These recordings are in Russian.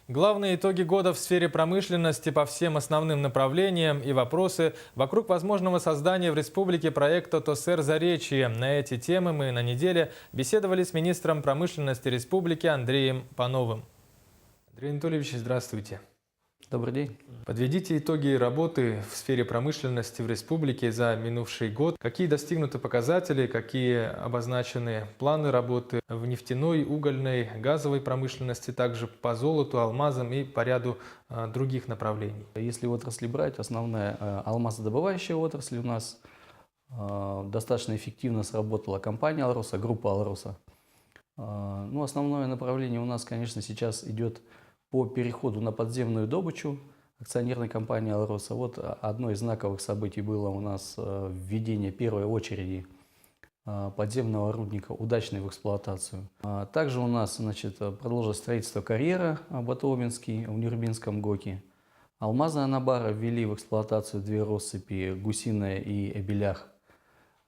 Главные итоги года в сфере промышленности по всем основным направлениям и вопросы вокруг возможного создания в республике проекта ТОСЭР «Заречье». На эти темы мы на неделе беседовали с министром промышленности республики Андреем Пановым. Андрей Анатольевич, здравствуйте. Добрый день. Подведите итоги работы в сфере промышленности в республике за минувший год. Какие достигнуты показатели, какие обозначены планы работы в нефтяной, угольной, газовой промышленности, также по золоту, алмазам и по ряду других направлений? Если отрасли брать, основная алмазодобывающая отрасль у нас достаточно эффективно сработала компания «Алроса», группа «Алроса». Основное направление у нас, конечно, сейчас идет по переходу на подземную добычу акционерной компании «Алроса». Вот одно из знаковых событий было у нас введение первой очереди подземного рудника удачной в эксплуатацию. Также у нас продолжилось строительство карьера Батоуминский в Нюрбинском ГОКе. Алмазы Анабара ввели в эксплуатацию две россыпи Гусиная и Эбелях.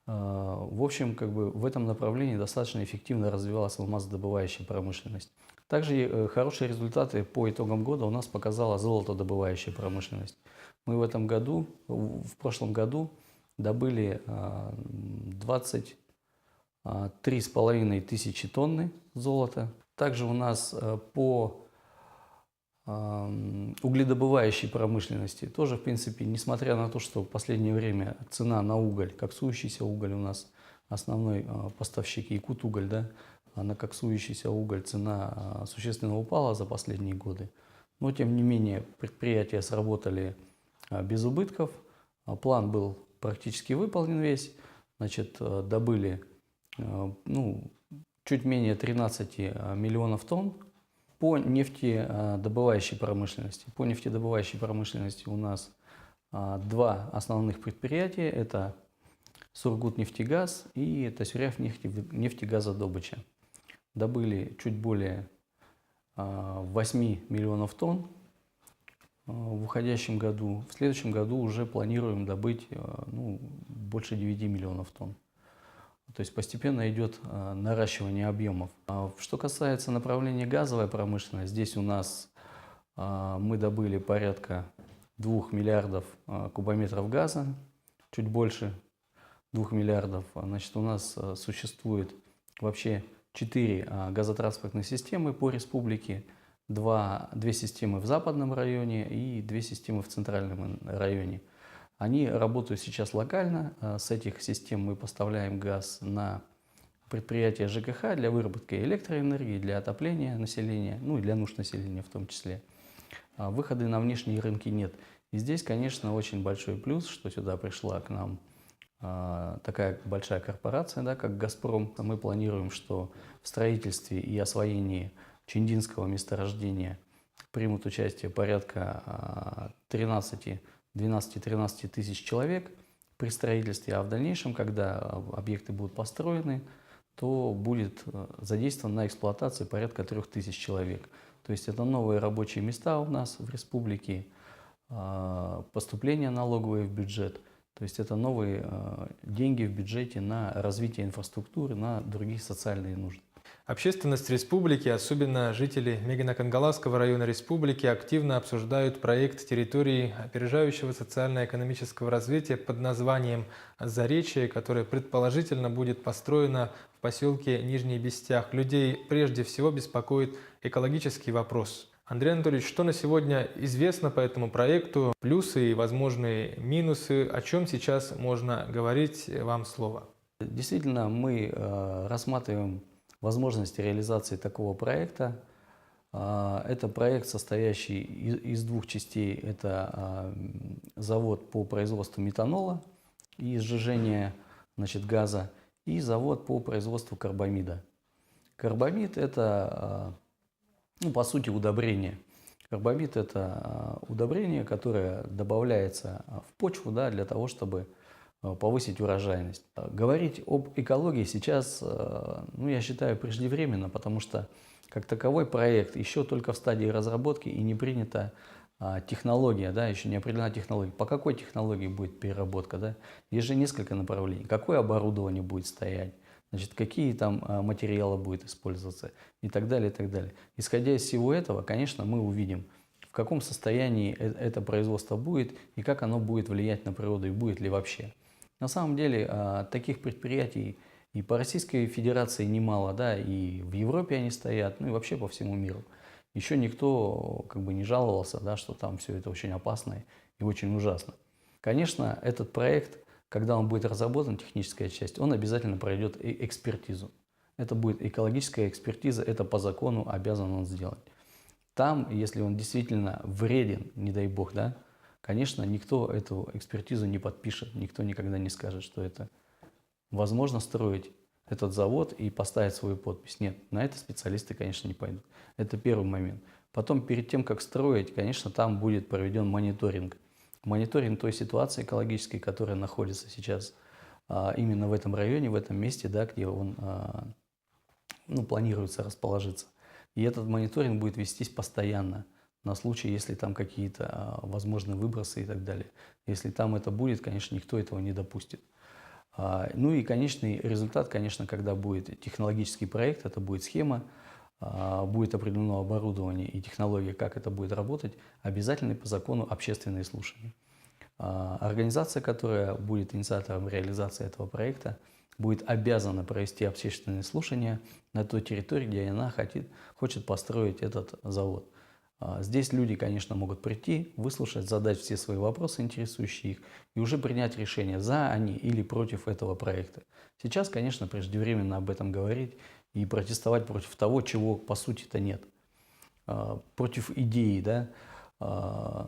В общем, в этом направлении достаточно эффективно развивалась алмазодобывающая промышленность. Также хорошие результаты по итогам года у нас показала золотодобывающая промышленность. Мы в прошлом году добыли 23,5 тысячи тонны золота. Также у нас по угледобывающей промышленности тоже, в принципе, несмотря на то, что в последнее время цена на уголь, коксующийся уголь у нас основной поставщик Якутуголь, да, на коксующийся уголь цена существенно упала за последние годы. Но, тем не менее, предприятия сработали без убытков. План был практически выполнен весь. Добыли чуть менее 13 миллионов тонн. По нефтедобывающей промышленности. По нефтедобывающей промышленности у нас два основных предприятия. Это Сургутнефтегаз и Тасюряевнефтегазодобыча. Добыли чуть более 8 миллионов тонн в уходящем году. В следующем году уже планируем добыть больше 9 миллионов тонн. То есть постепенно идет наращивание объемов. Что касается направления газовой промышленности, здесь у нас мы добыли порядка 2 миллиардов кубометров газа, чуть больше 2 миллиардов. У нас существует вообще 4 газотранспортные системы по республике, две системы в западном районе и 2 системы в центральном районе. Они работают сейчас локально. С этих систем мы поставляем газ на предприятия ЖКХ для выработки электроэнергии, для отопления населения, и для нужд населения в том числе. Выхода на внешние рынки нет. И здесь, конечно, очень большой плюс, что сюда пришла к нам такая большая корпорация, да, как «Газпром». Мы планируем, что в строительстве и освоении Чиндинского месторождения примут участие порядка 12-13 тысяч человек при строительстве, а в дальнейшем, когда объекты будут построены, то будет задействован на эксплуатации порядка 3000 человек. То есть это новые рабочие места у нас в республике, поступления налоговые в бюджет. То есть это новые деньги в бюджете на развитие инфраструктуры, на другие социальные нужды. Общественность республики, особенно жители Мегино-Кангаласского района республики, активно обсуждают проект территории опережающего социально-экономического развития под названием «Заречье», которое предположительно будет построено в поселке Нижний Бестях. Людей прежде всего беспокоит экологический вопрос. Андрей Анатольевич, что на сегодня известно по этому проекту, плюсы и возможные минусы, о чем сейчас можно говорить, вам слово? Действительно, мы рассматриваем возможности реализации такого проекта. Это проект, состоящий из двух частей. Это завод по производству метанола и сжижения газа, и завод по производству карбамида. Карбамид – это, по сути, удобрение. Карбамид – это удобрение, которое добавляется в почву, да, для того, чтобы повысить урожайность. Говорить об экологии сейчас, я считаю, преждевременно, потому что как таковой проект еще только в стадии разработки и не принята технология, да, еще не определена технология. По какой технологии будет переработка, да? Есть же несколько направлений. Какое оборудование будет стоять? значит, какие там материалы будут использоваться и так далее, и так далее. Исходя из всего этого, конечно, мы увидим, в каком состоянии это производство будет и как оно будет влиять на природу и будет ли вообще. На самом деле таких предприятий и по Российской Федерации немало, да, и в Европе они стоят, ну и вообще по всему миру. Еще никто как бы не жаловался, да, что там все это очень опасно и очень ужасно. Конечно, этот проект, когда он будет разработан, техническая часть, он обязательно пройдет экспертизу. Это будет экологическая экспертиза, это по закону обязан он сделать. Там, если он действительно вреден, не дай бог, да, конечно, никто эту экспертизу не подпишет, никто никогда не скажет, что это возможно строить этот завод и поставить свою подпись. Нет, на это специалисты, конечно, не пойдут. Это первый момент. Потом, перед тем, как строить, конечно, там будет проведен мониторинг. Мониторинг той ситуации экологической, которая находится сейчас именно в этом районе, в этом месте, да, где он планируется расположиться. И этот мониторинг будет вестись постоянно на случай, если там какие-то возможные выбросы и так далее. Если там это будет, конечно, никто этого не допустит. Ну и конечный результат, конечно, когда будет технологический проект, это будет схема, будет определено оборудование и технология, как это будет работать, обязательно по закону общественные слушания. Организация, которая будет инициатором реализации этого проекта, будет обязана провести общественные слушания на той территории, где она хочет построить этот завод. Здесь люди, конечно, могут прийти, выслушать, задать все свои вопросы, интересующие их, и уже принять решение, за они или против этого проекта. Сейчас, конечно, преждевременно об этом говорить и протестовать против того, чего по сути-то нет. Против идеи, да.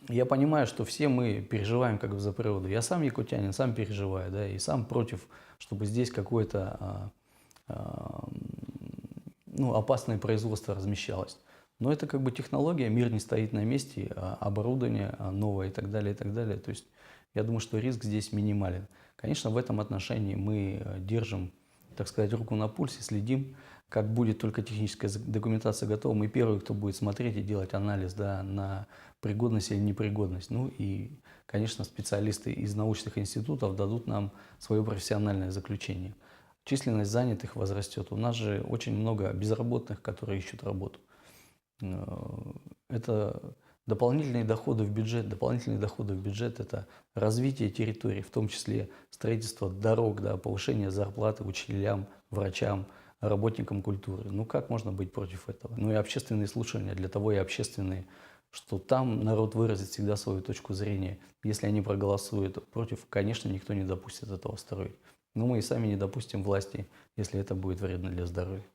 Я понимаю, что все мы переживаем как бы за природу. Я сам якутянин, сам переживаю, да, и сам против, чтобы здесь какое-то опасное производство размещалось. Но это как бы технология, мир не стоит на месте, оборудование новое и так далее, и так далее. То есть я думаю, что риск здесь минимален. Конечно, в этом отношении мы держим, так сказать, руку на пульсе, следим. Как будет только техническая документация готова, мы первые, кто будет смотреть и делать анализ, да, на пригодность или непригодность. Ну и, конечно, специалисты из научных институтов дадут нам свое профессиональное заключение. Численность занятых возрастет. У нас же очень много безработных, которые ищут работу. Это дополнительные доходы в бюджет. Дополнительные доходы в бюджет – это развитие территории, в том числе строительство дорог, да, повышение зарплаты учителям, врачам, работникам культуры. Ну как можно быть против этого? Ну и общественные слушания, для того и общественные, что там народ выразит всегда свою точку зрения. Если они проголосуют против, конечно, никто не допустит этого строить. Но мы и сами не допустим власти, если это будет вредно для здоровья.